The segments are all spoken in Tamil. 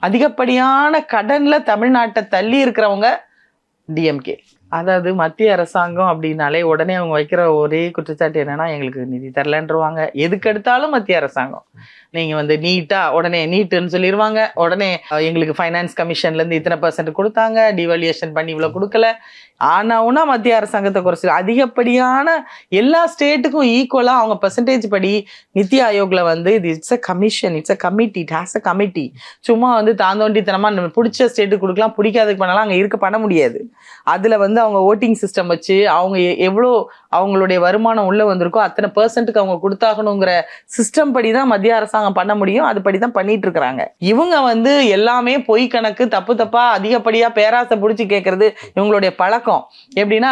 அதிகப்படியான கடன்ல தமிழ்நாட்டை தள்ளி இருக்கிறவங்க டிஎம்கே. அதாவது மத்திய அரசாங்கம் அப்படின்னாலே உடனே அவங்க வைக்கிற ஒரே குற்றச்சாட்டு என்னன்னா, எங்களுக்கு நிதி தரலன்றவாங்க. எதுக்கு எடுத்தாலும் மத்திய அரசாங்கம். நீங்க வந்து நீட்டா உடனே நீட்டுன்னு சொல்லிடுவாங்க. உடனே எங்களுக்கு ஃபைனான்ஸ் கமிஷன்ல இருந்து இத்தனை % கொடுத்தாங்க, டிவால்யூஷன் பண்ணி இவ்வளவு கொடுக்கல. ஆனாவுன்னா மத்திய அரசாங்கத்தை குறைச்சி அதிகப்படியான எல்லா ஸ்டேட்டுக்கும் ஈக்குவலா அவங்க பெர்சன்டேஜ் படி நித்தி ஆயோக்ல வந்து இது it's a commission, it's a committee, it has a committee. சும்மா வந்து தாந்தோண்டித்தனமா நம்ம பிடிச்ச ஸ்டேட்டுக்கு கொடுக்கலாம், பிடிக்காதுக்கு பண்ணலாம், அங்கே இருக்க பண்ண முடியாது. அதுல வந்து அவங்க ஓட்டிங் சிஸ்டம் வச்சு அவங்க எவ்வளோ அவங்களுடைய வருமானம் உள்ள வந்திருக்கோ அத்தனை % அவங்க கொடுத்தாகணுங்கிற சிஸ்டம் படி தான் மத்திய அரசாங்கம் பண்ண முடியும். அதுபடி தான் பண்ணிட்டு இருக்கிறாங்க. இவங்க வந்து எல்லாமே பொய் கணக்கு, தப்பு தப்பா அதிகப்படியா பேராசை பிடிச்சி கேட்கறது இவங்களுடைய பழக்கம். எப்படின்னா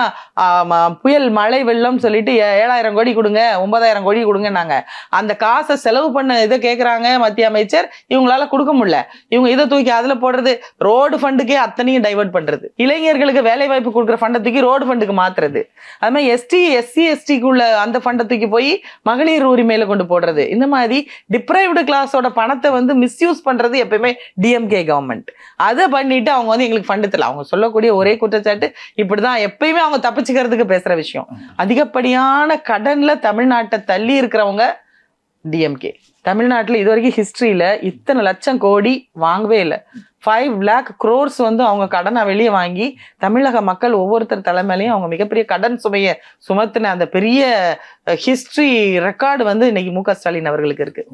புயல் மழை வெள்ளம் சொல்லிட்டு 7,000 கோடி கொடுங்க, 9,000 கோடி கொடுங்கன்னாங்க. அந்த காசை செலவு பண்ண இதை கேட்கறாங்க மத்திய அமைச்சர், இவங்களால கொடுக்க முடியல. இவங்க இதை தூக்கி அதுல போடுறது, ரோடு ஃபண்டுக்கே அத்தனையும் டைவர்ட் பண்றது, இளைஞர்களுக்கு வேலை வாய்ப்பு கொடுக்குற ஃபண்டை தூக்கி ரோடு ஃபண்டுக்கு மாத்துறது, அது மாதிரி எஸ்சி எஸ்டிக்குள்ள அந்த ஃபண்டை தூக்கி போய் மகளிர் உரிமையில கொண்டு போடுறது. இந்த மாதிரி டிப்ரைவ்டு கிளாஸோட பணத்தை வந்து மிஸ்யூஸ் பண்றது எப்பயுமே டிஎம்கே கவர்மெண்ட். அதை பண்ணிட்டு அவங்க வந்து எங்களுக்கு ஃபண்டு தரல. அவங்க சொல்லக்கூடிய ஒரே குற்றச்சாட்டு இப்படிதான், எப்பயுமே அவங்க தப்பிச்சுக்கிறதுக்கு பேசுற விஷயம். அதிகப்படியான கடன்ல தமிழ்நாட்டை தள்ளி இருக்கிறவங்க டிஎம்கே. தமிழ்நாட்டில் இது வரைக்கும் ஹிஸ்டரியில இத்தனை லட்சம் கோடி வாங்கவே இல்லை. 5 lakh crores வந்து அவங்க கடனை வெளியே வாங்கி தமிழக மக்கள் ஒவ்வொருத்தர் தலைமையிலையும் அவங்க மிகப்பெரிய கடன் சுமையை சுமத்தின அந்த பெரிய ஹிஸ்டரி ரெக்கார்டு வந்து இன்னைக்கு மு.க. ஸ்டாலின் அவர்களுக்கு இருக்கு.